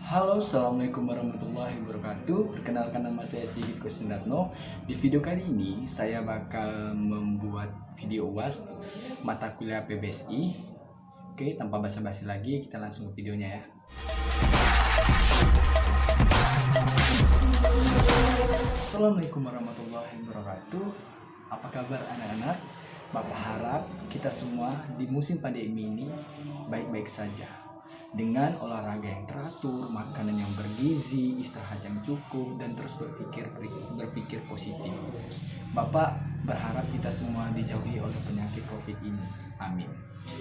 Halo, assalamualaikum warahmatullahi wabarakatuh. Perkenalkan, nama saya Sigit Kusnatno. Di video kali ini saya bakal membuat video UAS mata kuliah PBSI. Oke, tanpa basa-basi lagi, kita langsung ke videonya ya. Assalamualaikum warahmatullahi wabarakatuh. Apa kabar anak-anak? Bapak harap kita semua di musim pandemi ini baik-baik saja, dengan olahraga yang teratur, makanan yang bergizi, istirahat yang cukup, dan terus berpikir positif. Bapak berharap kita semua dijauhi oleh penyakit COVID ini. Amin.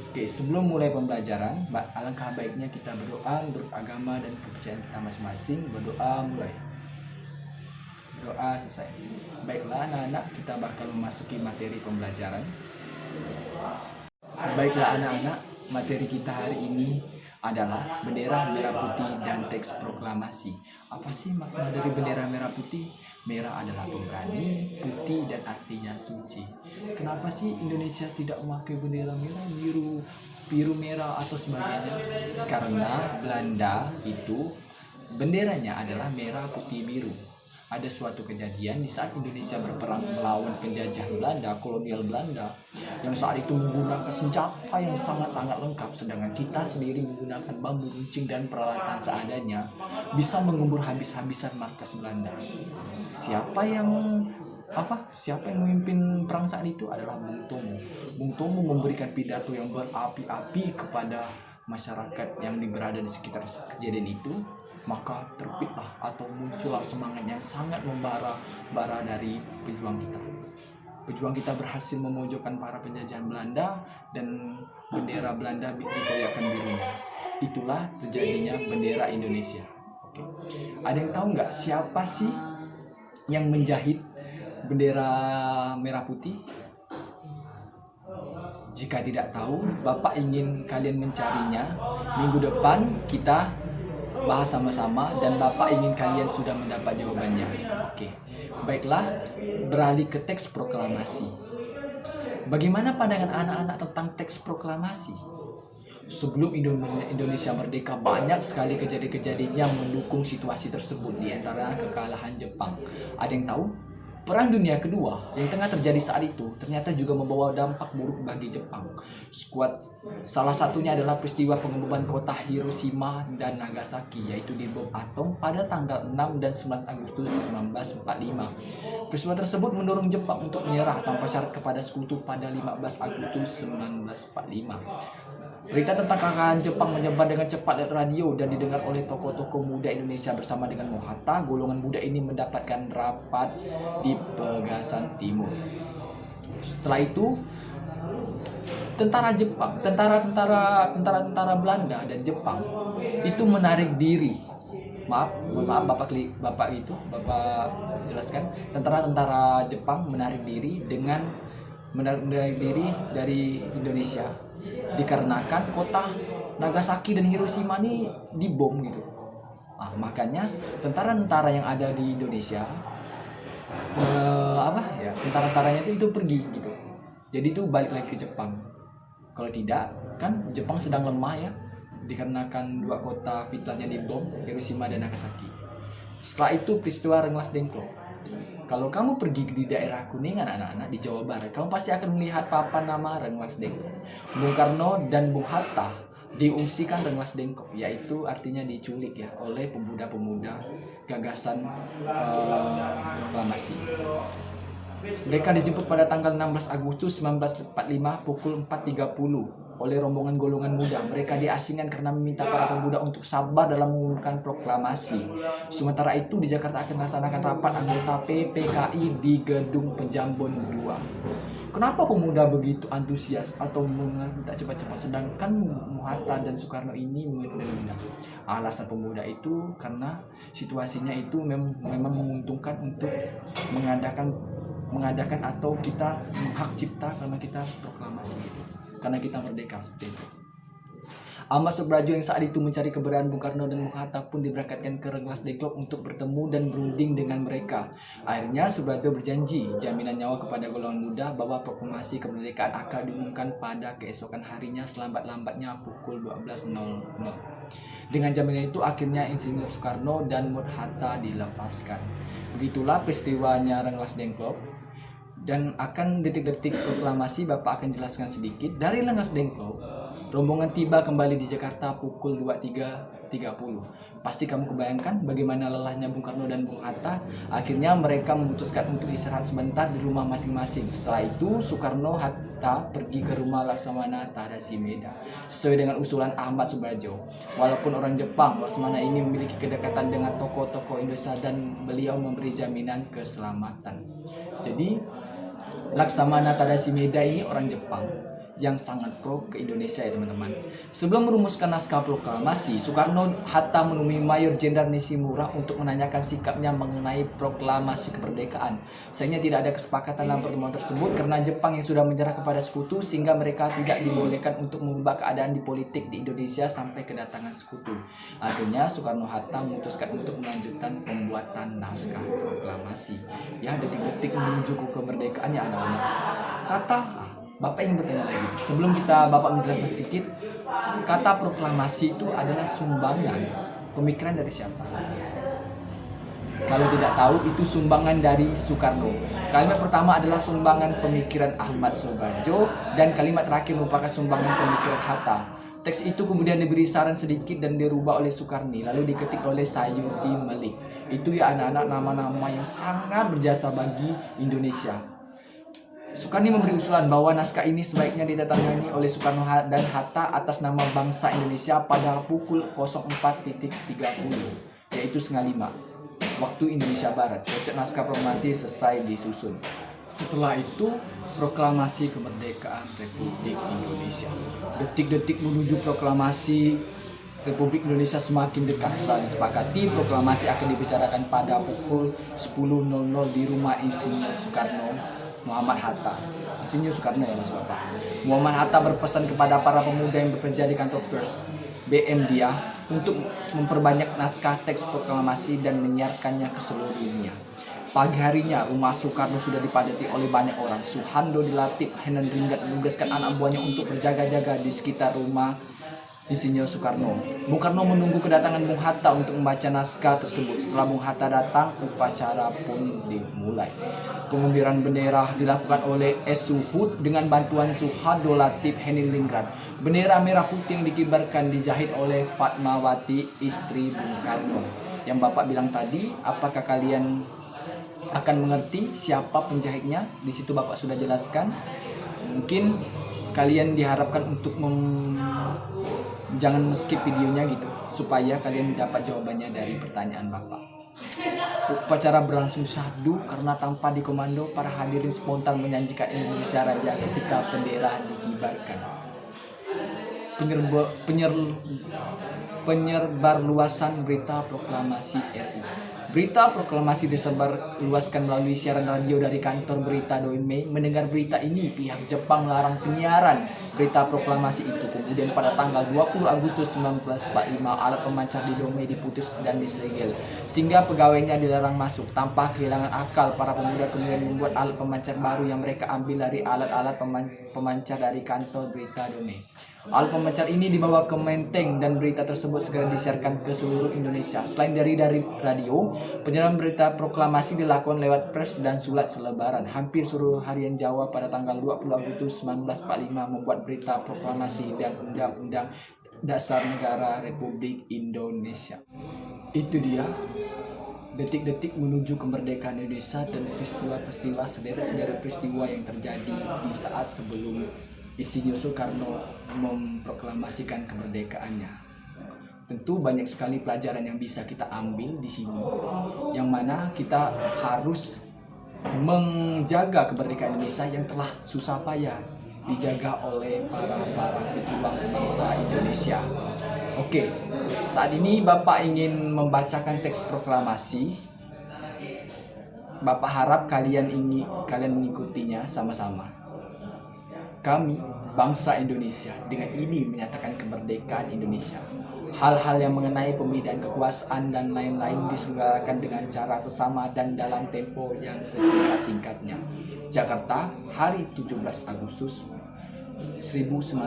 Oke, sebelum mulai pembelajaran, alangkah baiknya kita berdoa menurut agama dan kepercayaan kita masing-masing. Berdoa mulai. Berdoa selesai. Baiklah anak-anak, kita bakal memasuki materi pembelajaran. Baiklah anak-anak, materi kita hari ini adalah bendera merah putih dan teks proklamasi. Apa sih makna dari bendera merah putih? Merah adalah pemberani, putih dan artinya suci. Kenapa sih Indonesia tidak memakai bendera merah, biru merah atau sebagainya? Karena Belanda itu benderanya adalah merah putih biru. Ada suatu kejadian di saat Indonesia berperang melawan penjajah Belanda, kolonial Belanda, yang saat itu menggunakan senjata yang sangat-sangat lengkap, sedangkan kita sendiri menggunakan bambu runcing dan peralatan seadanya, bisa mengubur habis-habisan markas Belanda. Siapa yang memimpin perang saat itu adalah Bung Tomo. Bung Tomo memberikan pidato yang berapi-api kepada masyarakat yang berada di sekitar kejadian itu. Maka terbitlah atau muncullah semangat yang sangat membara dari pejuang kita. Pejuang kita berhasil memojokkan para penjajahan Belanda dan bendera Belanda dikoyakkan birunya. Itulah terjadinya bendera Indonesia. Oke. Ada yang tahu nggak siapa sih yang menjahit bendera merah putih? Jika tidak tahu, Bapak ingin kalian mencarinya. Minggu depan kita bahas sama-sama dan Bapak ingin kalian sudah mendapat jawabannya. Oke. Baiklah, beralih ke teks proklamasi. Bagaimana pandangan anak-anak tentang teks proklamasi? Sebelum Indonesia merdeka, banyak sekali kejadian-kejadian yang mendukung situasi tersebut, di antara kekalahan Jepang. Ada yang tahu? Perang Dunia Kedua yang tengah terjadi saat itu ternyata juga membawa dampak buruk bagi Jepang. Salah satunya adalah peristiwa pengeboman kota Hiroshima dan Nagasaki, yaitu dibom atom pada tanggal 6 dan 9 Agustus 1945. Peristiwa tersebut mendorong Jepang untuk menyerah tanpa syarat kepada sekutu pada 15 Agustus 1945. Berita tentang kekalahan Jepang menyebar dengan cepat lewat radio dan didengar oleh tokoh-tokoh muda Indonesia bersama dengan Bung Hatta. Golongan muda ini mendapatkan rapat di Pegasan Timur. Setelah itu, tentara Belanda dan Jepang itu menarik diri. Maaf, Bapak jelaskan. Tentara Jepang menarik diri dari Indonesia dikarenakan kota Nagasaki dan Hiroshima ini dibom gitu. Makanya tentara-tentara yang ada di Indonesia tentara-tentaranya itu pergi gitu. Jadi itu balik lagi ke Jepang. Kalau tidak, kan Jepang sedang lemah ya, dikarenakan dua kota vitalnya dibom, Hiroshima dan Nagasaki. Setelah itu peristiwa Rengas Dengklok. Kalau kamu pergi di daerah Kuningan anak-anak di Jawa Barat, kamu pasti akan melihat papan nama Rengas Dengklok. Bung Karno dan Bung Hatta diungsikan Rengas Dengklok, yaitu artinya diculik ya oleh pemuda-pemuda gagasan proklamasi. Mereka dijemput pada tanggal 16 Agustus 1945 pukul 4.30 oleh rombongan golongan muda. Mereka diasingkan karena meminta para pemuda untuk sabar dalam mengumumkan proklamasi. Sementara itu di Jakarta akan melaksanakan rapat anggota PPKI di Gedung Pejambon 2. Kenapa pemuda begitu antusias atau minta cepat-cepat, sedangkan Hatta dan Soekarno ini menunda? Alasan pemuda itu karena situasinya itu memang menguntungkan untuk mengadakan atau kita hak cipta karena kita proklamasi gitu. Karena kita merdeka seperti itu. Ahmad Subrajo yang saat itu mencari keberadaan Bung Karno dan Bung Hatta pun diberangkatkan ke Rengas Dengklok untuk bertemu dan berunding dengan mereka. Akhirnya Subrajo berjanji jaminan nyawa kepada golongan muda bahwa proklamasi kemerdekaan akan diumumkan pada keesokan harinya selambat-lambatnya pukul 12.00. Dengan jaminan itu akhirnya Insinyur Soekarno dan Hatta dilepaskan. Begitulah peristiwanya Rengas Dengklok. Dan akan detik-detik proklamasi Bapak akan jelaskan sedikit. Dari Rengas Dengklok, rombongan tiba kembali di Jakarta pukul 23.30. Pasti kamu kebayangkan bagaimana lelahnya Bung Karno dan Bung Hatta. Akhirnya mereka memutuskan untuk istirahat sebentar di rumah masing-masing. Setelah itu Soekarno Hatta pergi ke rumah Laksamana Tadasimeda sesuai dengan usulan Ahmad Subarjo. Walaupun orang Jepang, Laksamana ini memiliki kedekatan dengan tokoh-tokoh Indonesia dan beliau memberi jaminan keselamatan. Jadi Laksamana Tadasimeda ini orang Jepang yang sangat pro ke Indonesia ya teman-teman. Sebelum merumuskan naskah proklamasi, Soekarno-Hatta menemui Mayor Jenderal Nishimura untuk menanyakan sikapnya mengenai proklamasi kemerdekaan. Sayangnya tidak ada kesepakatan dalam pertemuan tersebut karena Jepang yang sudah menyerah kepada sekutu sehingga mereka tidak dibolehkan untuk mengubah keadaan di politik di Indonesia sampai kedatangan sekutu. Akhirnya Soekarno-Hatta memutuskan untuk melanjutkan pembuatan naskah proklamasi. Ya, detik-detik menuju ke kemerdekaan ya anak-anak. Kata Bapak ingin bertanya lagi, sebelum Bapak menjelaskan sedikit, kata proklamasi itu adalah sumbangan pemikiran dari siapa? Kalau tidak tahu, itu sumbangan dari Soekarno. Kalimat pertama adalah sumbangan pemikiran Ahmad Subarjo, dan kalimat terakhir merupakan sumbangan pemikiran Hatta. Teks itu kemudian diberi saran sedikit dan dirubah oleh Soekarni, lalu diketik oleh Sayuti Malik. Itu ya anak-anak nama-nama yang sangat berjasa bagi Indonesia. Soekarni memberi usulan bahwa naskah ini sebaiknya ditandatangani oleh Soekarno dan Hatta atas nama bangsa Indonesia pada pukul 04.30, yaitu 4:30 waktu Indonesia Barat. Konsep naskah proklamasi selesai disusun. Setelah itu, proklamasi kemerdekaan Republik Indonesia. Detik-detik menuju proklamasi Republik Indonesia semakin dekat. Setelah disepakati, proklamasi akan dibicarakan pada pukul 10.00 di rumah Insinyur Soekarno Muhammad Hatta. Insinyur Soekarno ya maksud Bapak. Muhammad Hatta berpesan kepada para pemuda yang bekerja di kantor pers BM dia untuk memperbanyak naskah teks proklamasi dan menyiarkannya ke seluruh dunia. Pagi harinya rumah Soekarno sudah dipadati oleh banyak orang. Suharto dilatih Henengrat menugaskan anak buahnya untuk berjaga-jaga di sekitar rumah Insinyur Soekarno. Bung Karno menunggu kedatangan Bung Hatta untuk membaca naskah tersebut. Setelah Bung Hatta datang, upacara pun dimulai. Pengundiran bendera dilakukan oleh S. Suhud dengan bantuan Suharto Latif Heningrat. Bendera merah putih yang dikibarkan dijahit oleh Fatmawati, istri Bung Karno. Yang Bapak bilang tadi, apakah kalian akan mengerti siapa penjahitnya? Di situ Bapak sudah jelaskan. Mungkin kalian diharapkan untuk jangan skip videonya gitu, supaya kalian dapat jawabannya dari pertanyaan Bapak. Upacara berlangsung syahdu karena tanpa dikomando, para hadirin spontan menyanyikan Indonesia Raya ketika bendera dikibarkan. Penyebarluasan berita proklamasi RI. Berita proklamasi disebarluaskan melalui siaran radio dari kantor berita Doime. Mendengar berita ini, pihak Jepang melarang penyiaran berita proklamasi itu. Kemudian pada tanggal 20 Agustus 1945, alat pemancar di Doime diputus dan disegel, sehingga pegawainya dilarang masuk. Tanpa kehilangan akal, para pemuda kemudian membuat alat pemancar baru yang mereka ambil dari alat-alat pemancar dari kantor berita Doime. Alat pemancar ini dibawa ke Menteng dan berita tersebut segera disiarkan ke seluruh Indonesia. Selain dari radio, penyiaran berita proklamasi dilakukan lewat pers dan surat selebaran. Hampir seluruh harian Jawa pada tanggal 20 Agustus 1945 membuat berita proklamasi dan Undang-Undang Dasar Negara Republik Indonesia. Itu dia detik-detik menuju kemerdekaan Indonesia dan peristiwa-peristiwa, sederet-sederet peristiwa yang terjadi di saat sebelum Insinyur Soekarno memproklamasikan kemerdekaannya. Tentu banyak sekali pelajaran yang bisa kita ambil di sini, yang mana kita harus menjaga kemerdekaan Indonesia yang telah susah payah dijaga oleh para pejuang bangsa Indonesia. Oke, saat ini Bapak ingin membacakan teks proklamasi. Bapak harap kalian mengikutinya sama-sama. Kami, bangsa Indonesia, dengan ini menyatakan kemerdekaan Indonesia. Hal-hal yang mengenai pemindahan kekuasaan dan lain-lain diselenggarakan dengan cara sesama dan dalam tempo yang sesingkat-singkatnya. Jakarta, hari 17 Agustus 1945.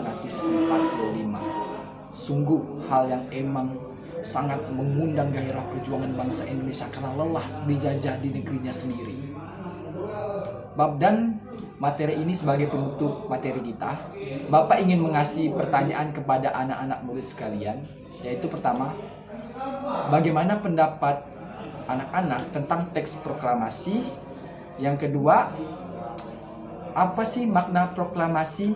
Sungguh hal yang emang sangat mengundang gairah perjuangan bangsa Indonesia karena lelah dijajah di negerinya sendiri. Dan materi ini sebagai penutup materi kita, Bapak ingin mengasih pertanyaan kepada anak-anak murid sekalian, yaitu pertama, bagaimana pendapat anak-anak tentang teks proklamasi? Yang kedua, apa sih makna proklamasi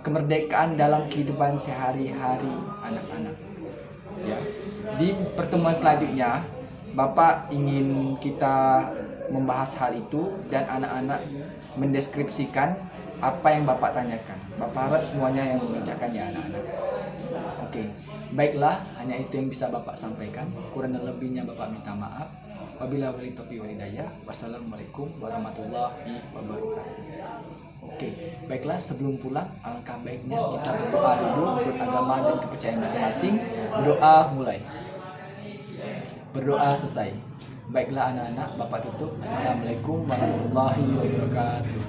kemerdekaan dalam kehidupan sehari-hari anak-anak? Ya, di pertemuan selanjutnya, Bapak ingin kita membahas hal itu dan anak-anak mendeskripsikan apa yang Bapak tanyakan. Bapak harap semuanya yang mengerjakannya anak-anak. Oke, baiklah, hanya itu yang bisa Bapak sampaikan. Kurang dan lebihnya Bapak minta maaf. Wabillahi taufiq wal hidayah. Wassalamualaikum warahmatullahi wabarakatuh. Oke, baiklah, sebelum pulang alangkah baiknya kita berdoa dulu menurut agama dan kepercayaan masing-masing. Berdoa mulai. Berdoa selesai. Baiklah anak-anak, Bapak tutup. Assalamualaikum warahmatullahi wabarakatuh.